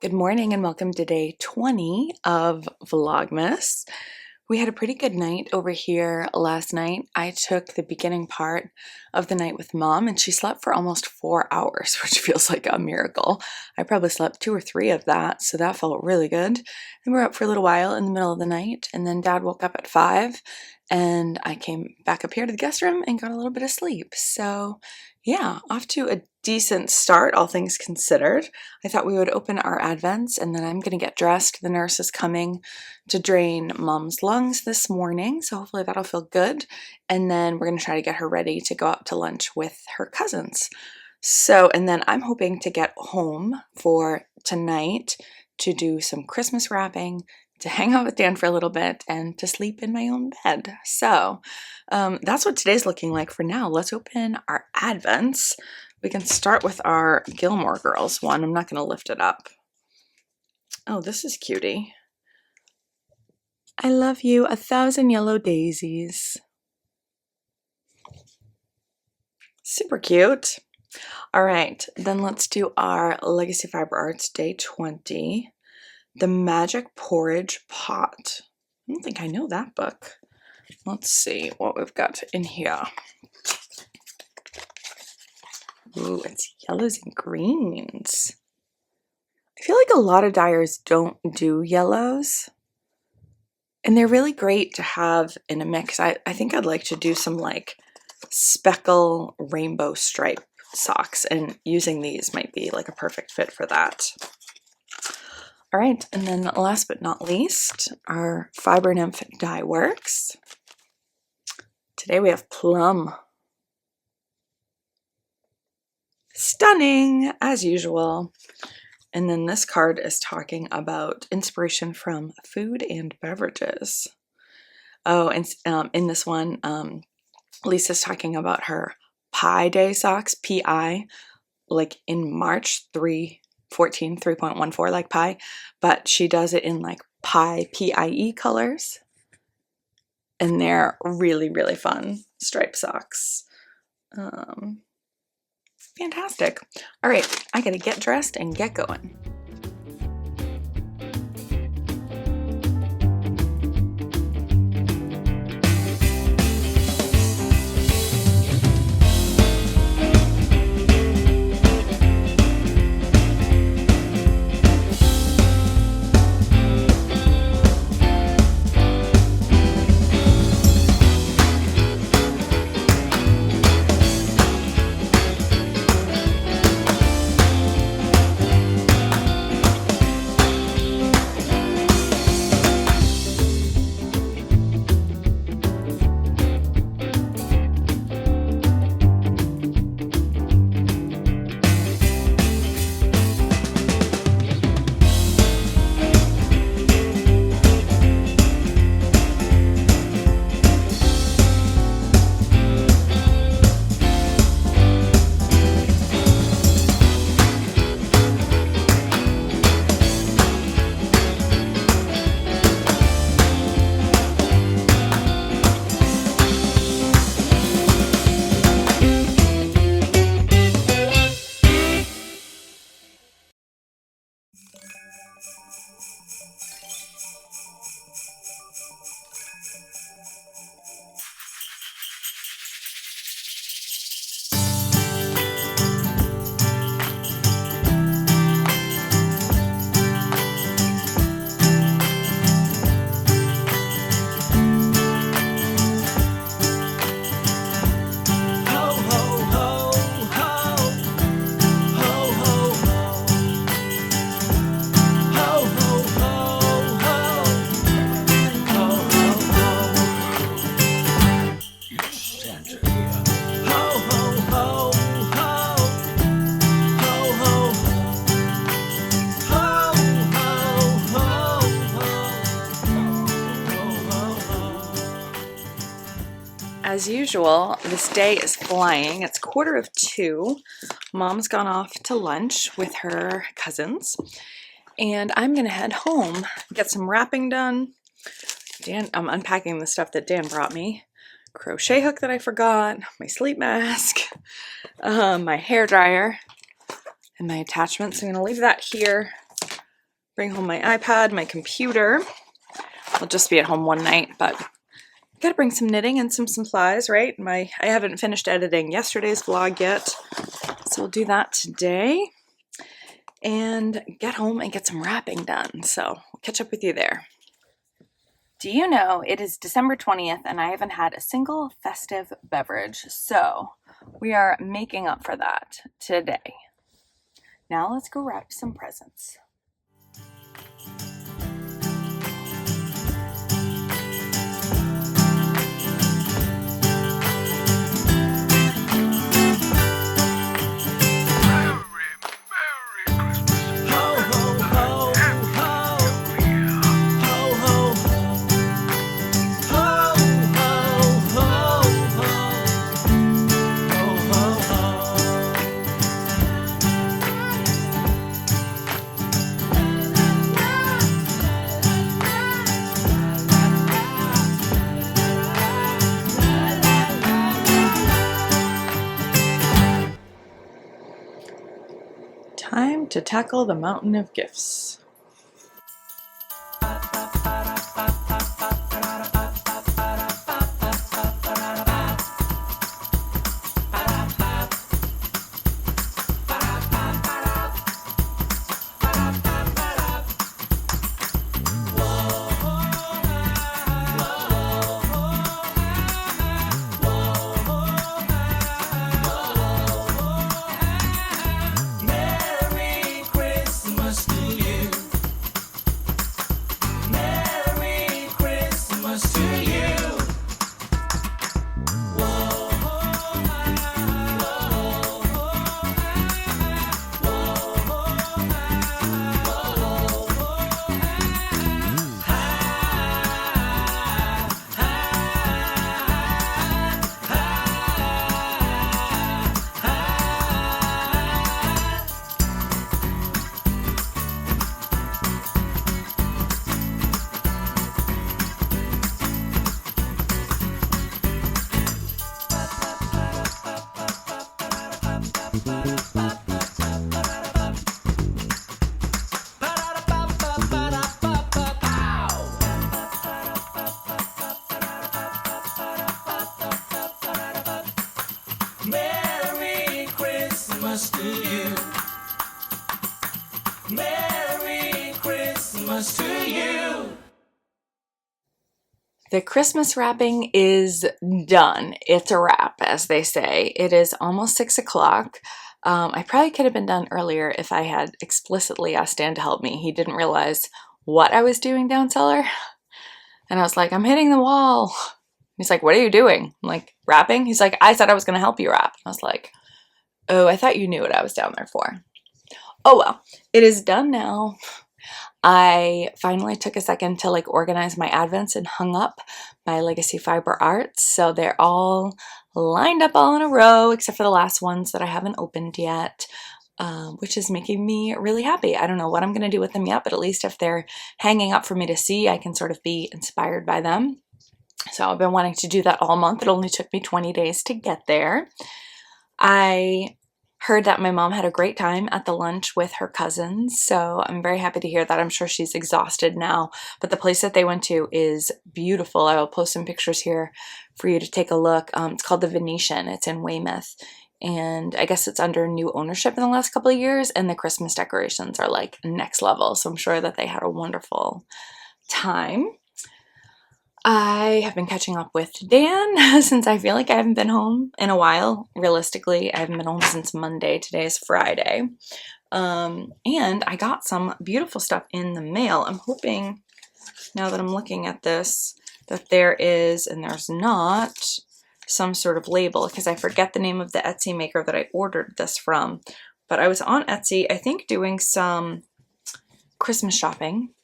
Good morning and welcome to day 20 of Vlogmas. We had a pretty good night over here last night. I took the beginning part of the night with mom and she slept for almost 4 hours, which feels like a miracle. I probably slept 2 or 3 of that, so that felt really good. And we were up for a little while in the middle of the night, and then dad woke up at 5 and I came back up here to the guest room and got a little bit of sleep. So yeah, off to a decent start, all things considered. I thought we would open our advents and then I'm gonna get dressed. The nurse is coming to drain mom's lungs this morning, so hopefully that'll feel good. And then we're gonna try to get her ready to go out to lunch with her cousins. So, and then I'm hoping to get home for tonight to do some Christmas wrapping, to hang out with Dan for a little bit, and to sleep in my own bed. So that's what today's looking like for now. Let's open our advents. We can start with our Gilmore Girls one. I'm not going to lift it up. Oh, this is cutie. I love you, 1,000 yellow daisies. Super cute. All right, then let's do our Legacy Fiber Arts day 20. The Magic Porridge Pot. I don't think I know that book. Let's see what we've got in here. Ooh, it's yellows and greens. I feel like a lot of dyers don't do yellows. And they're really great to have in a mix. I think I'd like to do some like speckle rainbow stripe socks, and using these might be like a perfect fit for that. All right, and then last but not least, our Fiber Nymph Dye Works. Today we have Plum. Stunning, as usual. And then this card is talking about inspiration from food and beverages. Oh, and in this one, Lisa's talking about her Pi Day socks, P-I, like in March 3.14, like pi, but she does it in like Pi, P-I-E colors. And they're really, really fun striped socks. Fantastic. All right, I gotta get dressed and get going. As usual, this day is flying. It's 1:45. Mom's gone off to lunch with her cousins, and I'm gonna head home, get some wrapping done. I'm unpacking the stuff that Dan brought me. Crochet hook that I forgot, my sleep mask, my hair dryer, and my attachments. I'm gonna leave that here bring home my iPad, my computer. I'll just be at home one night, but gotta bring some knitting and some supplies, right? I haven't finished editing yesterday's vlog yet, so we'll do that today and get home and get some wrapping done. So we'll catch up with you there. Do you know it is December 20th and I haven't had a single festive beverage, so we are making up for that today. Now let's go wrap some presents. Time to tackle the mountain of gifts. Merry Christmas to you. Merry Christmas to you. The Christmas wrapping is done. It's a wrap, as they say. It is almost 6 o'clock. I probably could have been done earlier if I had explicitly asked Dan to help me. He didn't realize what I was doing down cellar. And I was like, I'm hitting the wall. He's like, what are you doing? I'm like, wrapping? He's like, I said I was going to help you wrap. I was like, oh, I thought you knew what I was down there for. Oh well, it is done now. I finally took a second to organize my advents and hung up my Legacy Fiber Arts. So they're all lined up all in a row, except for the last ones that I haven't opened yet, which is making me really happy. I don't know what I'm going to do with them yet, but at least if they're hanging up for me to see, I can sort of be inspired by them. So I've been wanting to do that all month. It only took me 20 days to get there. I heard that my mom had a great time at the lunch with her cousins, so I'm very happy to hear that. I'm sure she's exhausted now, but the place that they went to is beautiful. I will post some pictures here for you to take a look. It's called the Venetian. It's in Weymouth, and I guess it's under new ownership in the last couple of years, and the Christmas decorations are next level, so I'm sure that they had a wonderful time. I have been catching up with Dan since I feel like I haven't been home in a while. Realistically, I haven't been home since Monday. Today is Friday. And I got some beautiful stuff in the mail. I'm hoping, now that I'm looking at this, that there is, and there's not, some sort of label, because I forget the name of the Etsy maker that I ordered this from. But I was on Etsy, I think, doing some Christmas shopping,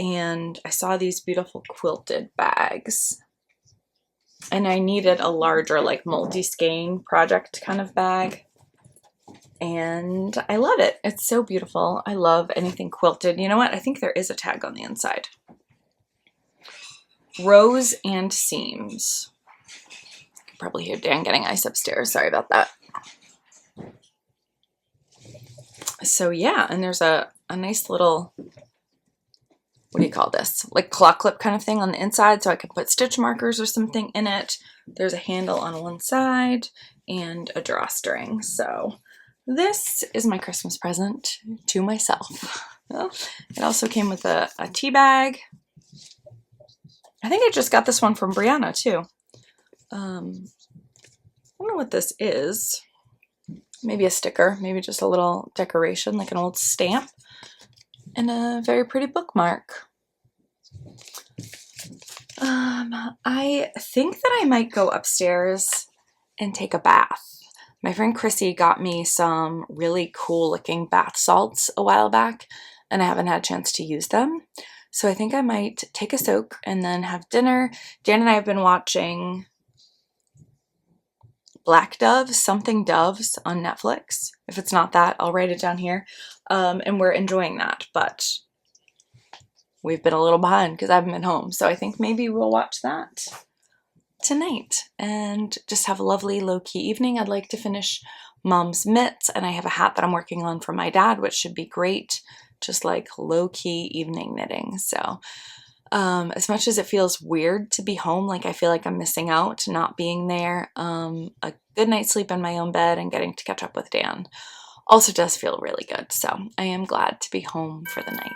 and I saw these beautiful quilted bags, and I needed a larger multi-skein project kind of bag, and I love it. It's so beautiful. I love anything quilted. You know what? I think there is a tag on the inside. Rows and seams. You can probably hear Dan getting ice upstairs. Sorry about that. So yeah, and there's a nice little what do you call this? Like claw clip kind of thing on the inside so I can put stitch markers or something in it. There's a handle on one side and a drawstring. So this is my Christmas present to myself. It also came with a tea bag. I think I just got this one from Brianna too. I don't know what this is. Maybe a sticker, maybe just a little decoration, like an old stamp, and a very pretty bookmark. I think that I might go upstairs and take a bath. My friend Chrissy got me some really cool looking bath salts a while back, and I haven't had a chance to use them. So I think I might take a soak and then have dinner. Dan and I have been watching Black Doves, Something Doves on Netflix. If it's not that, I'll write it down here. And we're enjoying that, but we've been a little behind because I haven't been home. So I think maybe we'll watch that tonight and just have a lovely low-key evening. I'd like to finish Mom's mitts, and I have a hat that I'm working on for my dad, which should be great. Just like low-key evening knitting. So as much as it feels weird to be home, like I feel like I'm missing out not being there, a good night's sleep in my own bed and getting to catch up with Dan also does feel really good. So I am glad to be home for the night.